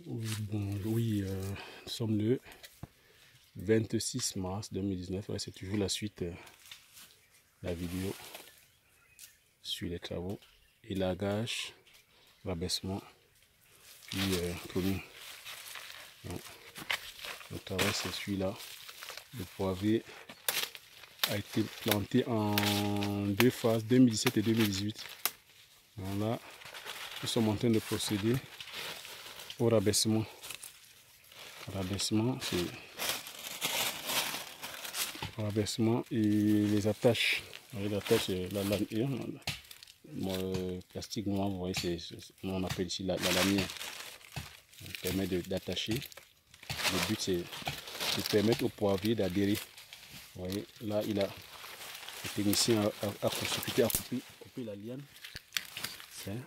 Bon, oui, nous sommes le 26 mars 2019. Ouais, c'est toujours la suite, la vidéo sur les travaux, élagage, rabaissement, puis pruning. Le travail c'est celui-là. Le poirier a été planté en deux phases, 2017 et 2018. Donc là, nous sommes en train de procéder au rabaissement. Rabaissement et les attaches. L'attache, la lanière, plastique noir, vous voyez, on appelle ici la lanière. Ça permet d'attacher. Le but c'est de permettre au poirier d'adhérer. Vous voyez, là le technicien a consulté, a coupé la liane.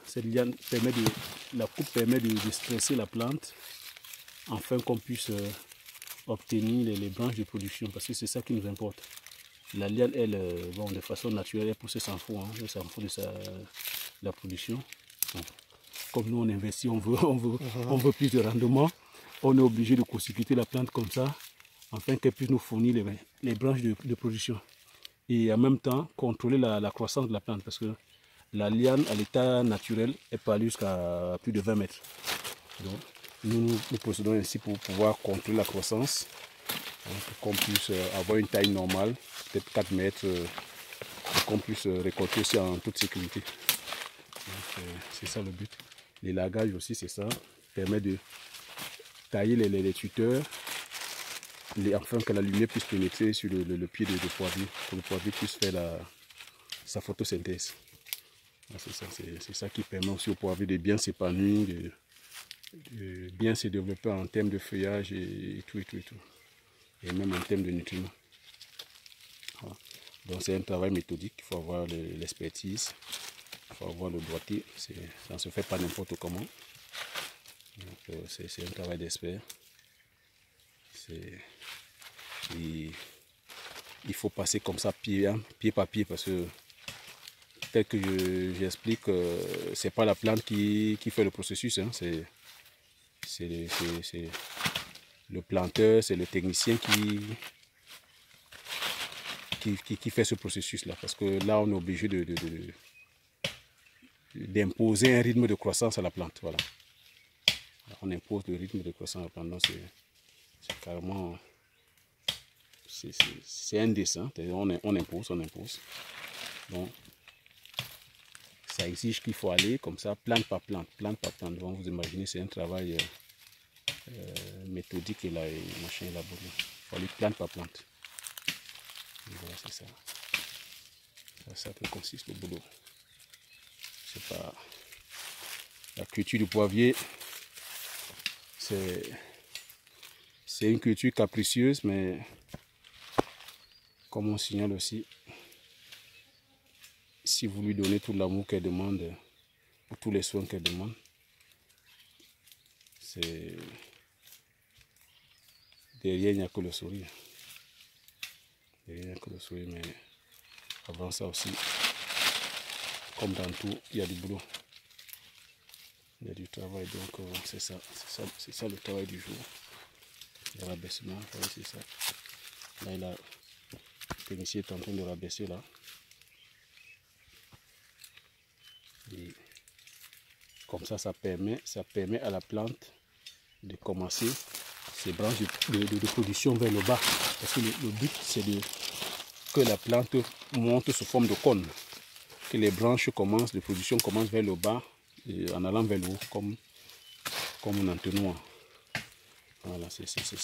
Cette liane permet la coupe permet de stresser la plante afin qu'on puisse obtenir les branches de production, parce que c'est ça qui nous importe. La liane, elle, bon, de façon naturelle, elle pousse sans fou, elle s'en fout de la production. Bon. Comme nous on investit, on veut plus de rendement, on est obligé de constituer la plante comme ça, afin qu'elle puisse nous fournir les branches de production. Et en même temps, contrôler la croissance de la plante, parce que la liane, à l'état naturel, elle peut aller jusqu'à plus de 20 mètres. Donc, nous procédons ainsi pour pouvoir contrôler la croissance, pour qu'on puisse avoir une taille normale, peut-être 4 mètres, pour qu'on puisse récolter aussi en toute sécurité. C'est ça le but. L'élagage aussi, c'est ça, permet de tailler les tuteurs, afin que la lumière puisse pénétrer sur le pied de poirier, pour que le poirier puisse faire sa photosynthèse. C'est ça qui permet aussi au poirier de bien s'épanouir, de bien se développer en termes de feuillage et tout. Et même en termes de nutriments. Voilà. Donc c'est un travail méthodique, il faut avoir l'expertise, il faut avoir le doigté, ça ne se fait pas n'importe comment. C'est un travail d'expert. Il faut passer comme ça pied par pied, parce que tel que j'explique, c'est pas la plante qui fait le processus, hein, c'est le planteur, c'est le technicien qui fait ce processus là, parce que là on est obligé d'imposer un rythme de croissance à la plante. Voilà, on impose le rythme de croissance à la plante. Donc c'est carrément, c'est un dessin, on impose. Donc ça exige qu'il faut aller comme ça, plante par plante. Donc vous imaginez, c'est un travail méthodique et machin élaboré. Il faut aller plante par plante. Et voilà, c'est ça. C'est ça que consiste le boulot. C'est pas la culture du poirier. C'est une culture capricieuse, mais comme on signale aussi, si vous lui donnez tout l'amour qu'elle demande, ou tous les soins qu'elle demande, derrière il n'y a que le sourire. Mais avant ça aussi, comme dans tout, il y a du boulot. Il y a du travail, donc c'est ça le travail du jour. Le rabaissement, c'est ça. Là, le technicien est en train de rabaisser là. Et comme ça permet à la plante de commencer ses branches de production vers le bas. Parce que le but, c'est que la plante monte sous forme de cône. Que les branches de production commencent vers le bas, et en allant vers le haut, comme un entonnoir. Voilà, c'est ça. C'est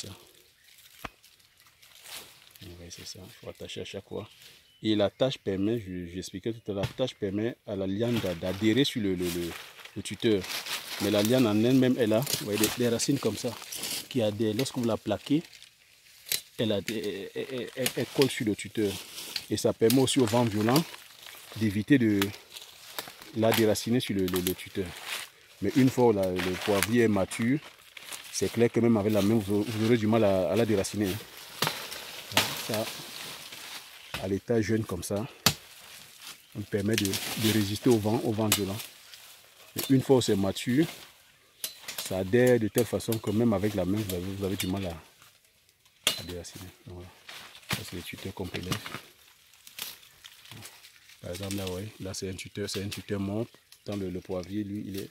ça, il faut attacher à chaque fois. Et la tâche permet, j'expliquais tout à l'heure, la tâche permet à la liane d'adhérer sur le tuteur. Mais la liane en elle-même, elle a, vous voyez, des racines comme ça, qui adhèrent. Lorsque vous la plaquez, elle colle sur le tuteur. Et ça permet aussi au vent violent d'éviter de la déraciner sur le tuteur. Mais une fois le poirier est mature, c'est clair que même avec la main, vous aurez du mal à la déraciner. Ça, à l'état jeune comme ça, on permet de résister au vent violent. Et une fois que c'est mature, ça adhère de telle façon que même avec la main, vous avez du mal à déraciner. Donc, voilà. Ça, c'est les tuteurs qu'on peut lève. Par exemple, là, ouais, là c'est un tuteur mort. Dans le poivrier, lui,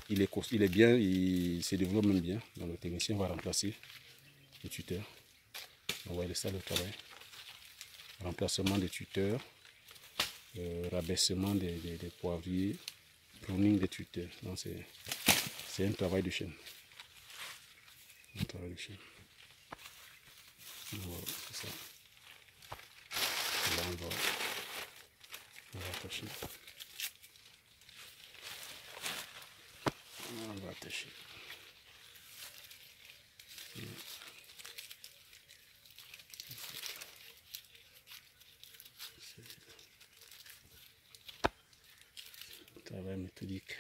il est bien, il se développe même bien. Donc, le technicien va remplacer le tuteur. Donc, voilà, c'est ça le travail. Remplacement des tuteurs, rabaissement des poivriers, pruning des tuteurs. Donc, c'est un travail de chaîne. Un travail de chaîne. Voilà, c'est ça. Là, on va attacher. On va attacher. Travail méthodique.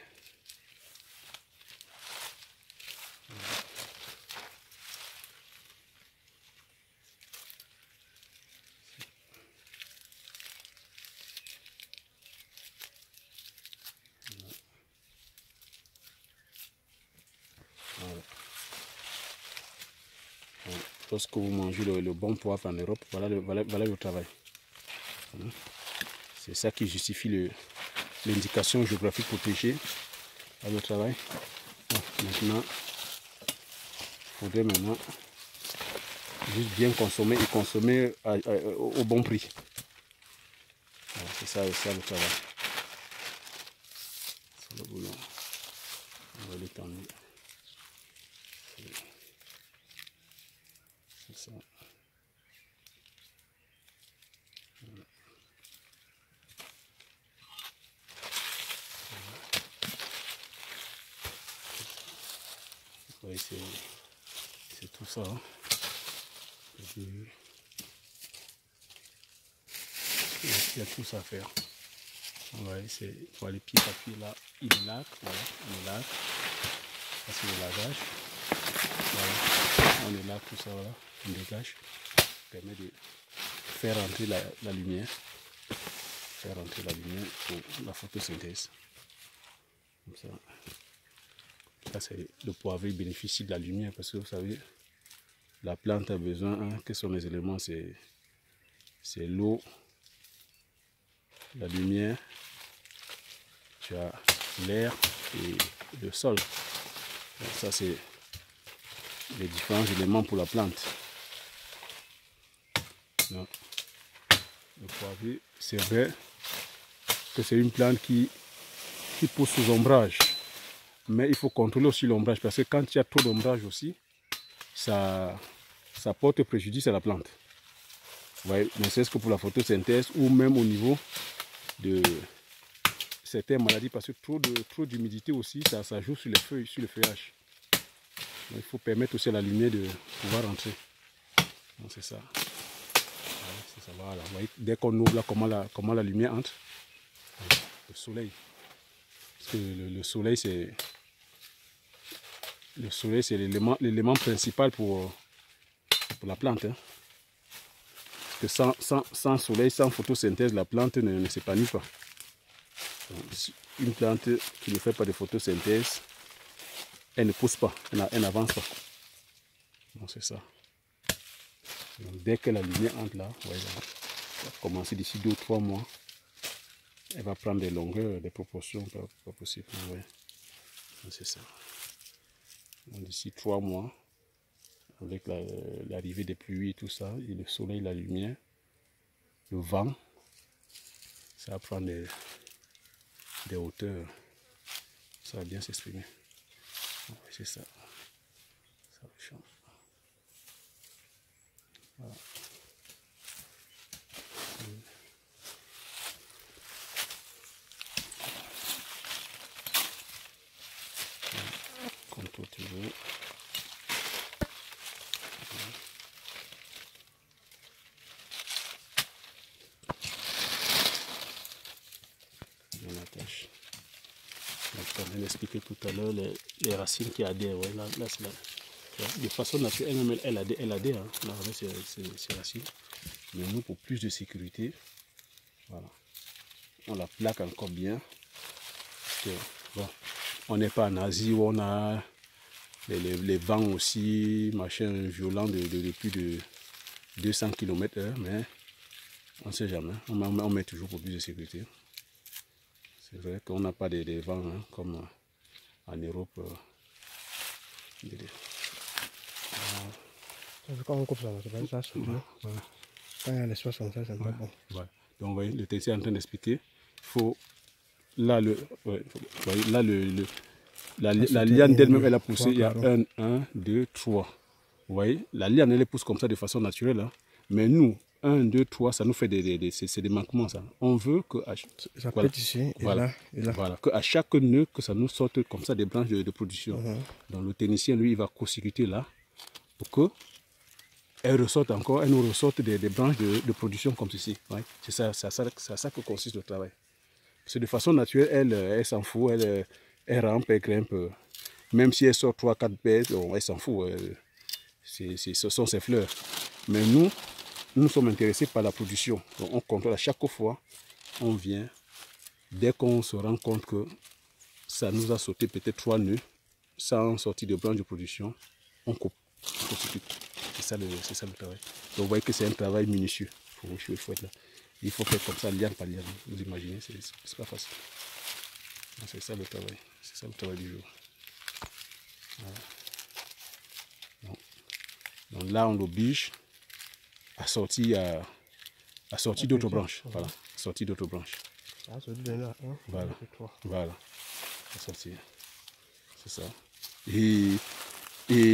Voilà. Lorsque vous mangez le bon poivre en Europe, voilà le travail. C'est ça qui justifie l'indication géographique protégée à le travail. Bon, maintenant, il faudrait juste bien consommer et consommer au bon prix. Voilà, c'est ça le travail. C'est le boulot. On va l'étendre. C'est ça. Ouais, c'est tout ça. Hein. Il y a tout ça à faire. Ouais, pour les pieds papier là, il est là, voilà, on est là. Ça c'est le lavage. Voilà, on est là, tout ça, voilà, on dégage. Ça permet de faire rentrer la lumière. Faire rentrer la lumière pour la photosynthèse. Comme ça. Ça c'est le poivrier bénéficie de la lumière parce que vous savez, la plante a besoin, hein, quels sont les éléments? C'est l'eau, la lumière, tu as l'air et le sol. Donc ça c'est les différents éléments pour la plante. Donc, le poivrier, c'est vrai que c'est une plante qui pousse sous ombrage. Mais il faut contrôler aussi l'ombrage parce que quand il y a trop d'ombrage aussi, ça porte préjudice à la plante. Ouais, ne serait-ce que pour la photosynthèse ou même au niveau de certaines maladies parce que trop d'humidité aussi, ça joue sur les feuilles, sur le feuillage. Donc, il faut permettre aussi à la lumière de pouvoir rentrer. C'est ça. Ouais, c'est ça. Voilà. Vous voyez, dès qu'on ouvre là, comment la lumière entre. Le soleil. Parce que le soleil, c'est l'élément principal pour la plante. Hein. Parce que sans soleil, sans photosynthèse, la plante ne s'épanouit pas. Donc, une plante qui ne fait pas de photosynthèse, elle ne pousse pas, elle n'avance pas. Donc c'est ça. Donc, dès que la lumière entre là, ouais, ça va commencer d'ici 2 ou 3 mois. Elle va prendre des longueurs, des proportions pas possibles. Ouais. C'est ça. D'ici 3 mois, avec l'arrivée des pluies et tout ça, et le soleil, la lumière, le vent, ça va prendre des hauteurs. Ça va bien s'exprimer. Ouais, c'est ça. Ça change. Voilà. Comme toi tu veux. On attache. Donc, on vient d'expliquer tout à l'heure les racines qui adhèrent. Ouais, là c'est là. De façon naturelle, elle adhère hein, là, avec ces racines. Mais nous, pour plus de sécurité, voilà, on la plaque encore bien. Parce que, bon, on n'est pas en Asie où on a les vents aussi, machin violent de plus de 200 km/h, mais on ne sait jamais. On met toujours pour plus de sécurité. C'est vrai qu'on n'a pas des vents hein, comme en Europe. Quand on coupe ça, c'est pas ça. Quand il y a l'espace comme ça, c'est pas bon. Ouais. Donc, vous voyez, le technicien est en train d'expliquer. Il faut. Là, là la liane d'elle-même, elle a poussé. Il y a 1, 2, 3. Vous voyez, la liane, elle pousse comme ça de façon naturelle. Hein. Mais nous, 1, 2, 3, ça nous fait c'est des manquements. Ça. On veut que. Ça voilà, pète ici, et voilà, là, et là. Voilà, qu'à chaque nœud, que ça nous sorte comme ça des branches de production. Donc, le technicien, lui, il va co-circuiter là pour que. Elle nous ressorte des branches de production comme ceci. Ouais. C'est à ça que consiste le travail. C'est de façon naturelle, elle s'en fout, elle rampe, elle grimpe. Même si elle sort 3-4 bêtes, elle s'en fout. Ce sont ses fleurs. Mais nous sommes intéressés par la production. Donc on contrôle à chaque fois, on vient, dès qu'on se rend compte que ça nous a sauté peut-être 3 nœuds, sans sortir de branche de production, on coupe. C'est ça le travail. Donc vous voyez que c'est un travail minutieux. Il faut être là. Il faut faire comme ça, liane par liane. Vous imaginez, c'est pas facile. C'est ça le travail. C'est ça le travail du jour. Voilà. Donc là, on l'oblige à sortir, d'autres branches. Voilà. Sortir d'autres branches. Ah, c'est de là. Hein? Voilà. 3. Voilà. À sortir. C'est ça. Et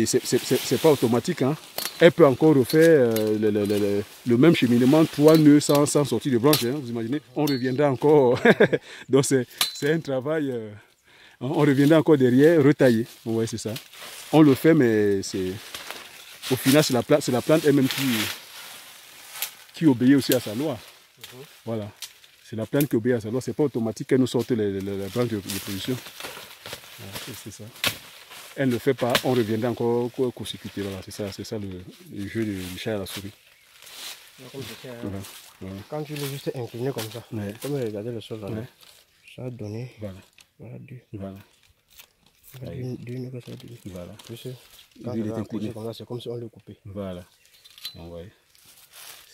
c'est pas automatique. Hein. Elle peut encore refaire le même cheminement, 3 nœuds sans sortir de branche. Hein, vous imaginez, on reviendra encore. Donc c'est un travail. On reviendra encore derrière, retailler. Ouais, c'est ça. On le fait, mais au final, c'est la plante elle-même qui obéit aussi à sa loi. Voilà. C'est la plante qui obéit à sa loi. C'est pas automatique qu'elle nous sorte les branches de production. Voilà, c'est ça. Elle ne le fait pas, on reviendra encore co-circuiter. Voilà, c'est ça le jeu du chat à la souris. Voilà. Quand tu l'as juste incliné comme ça, comme regarder le sol là, ça a donné. Voilà. Voilà. Voilà. Plus, quand il est incliné comme ça, c'est comme si on le coupait. Voilà. Donc, ouais.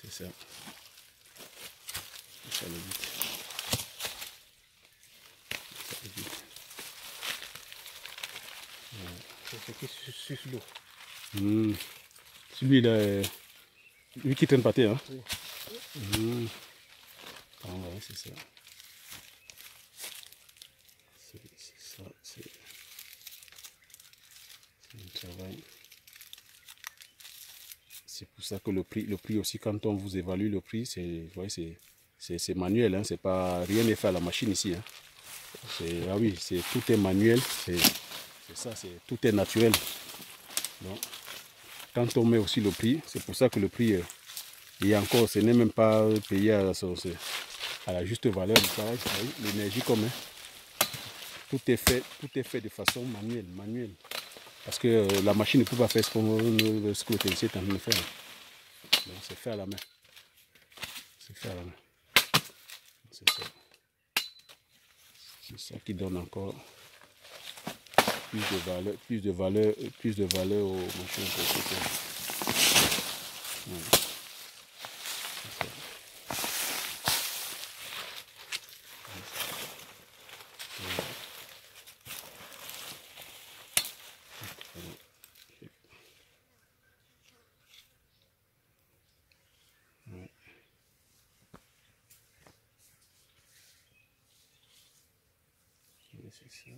C'est ça. C'est ça le but. C'est ce qui suce l'eau. Lui qui traîne pâté, hein? Oui. Ah ouais, c'est ça. C'est un travail. C'est pour ça que le prix aussi, quand on vous évalue le prix, c'est manuel, hein? C'est pas, rien n'est fait à la machine ici. Hein? Ah oui, tout est manuel, c'est ça, tout est naturel. Donc, quand on met aussi le prix, c'est pour ça que le prix, et encore, ce n'est même pas payé à la juste valeur du travail, l'énergie comme tout est fait de façon manuelle. Parce que la machine ne peut pas faire ce que le technicien est en train de faire. Donc c'est fait à la main. C'est fait à la main. C'est ça. C'est ça qui donne encore plus de valeur aux machines. Voilà. C'est ça.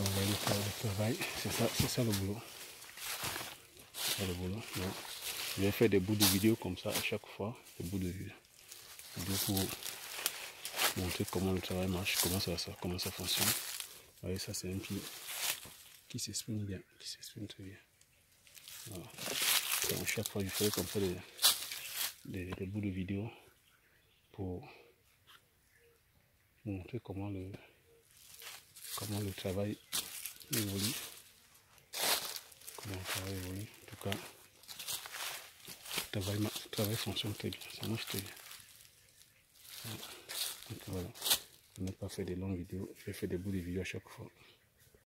On va aller faire le travail. C'est ça le boulot. C'est ça le boulot. Donc, je vais faire des bouts de vidéo comme ça à chaque fois. Des bouts de vidéo pour montrer comment le travail marche, comment ça fonctionne. Vous voyez, ça c'est un pied qui s'exprime bien, qui s'exprime très bien. Voilà. Donc, chaque fois je ferai comme ça des bouts de vidéo pour montrer comment le travail évolue. Bon, ça va évoluer. En tout cas, le travail fonctionne très bien, ça marche très bien. Donc voilà, je n'ai pas fait de longues vidéos, j'ai fait des bouts de vidéos à chaque fois.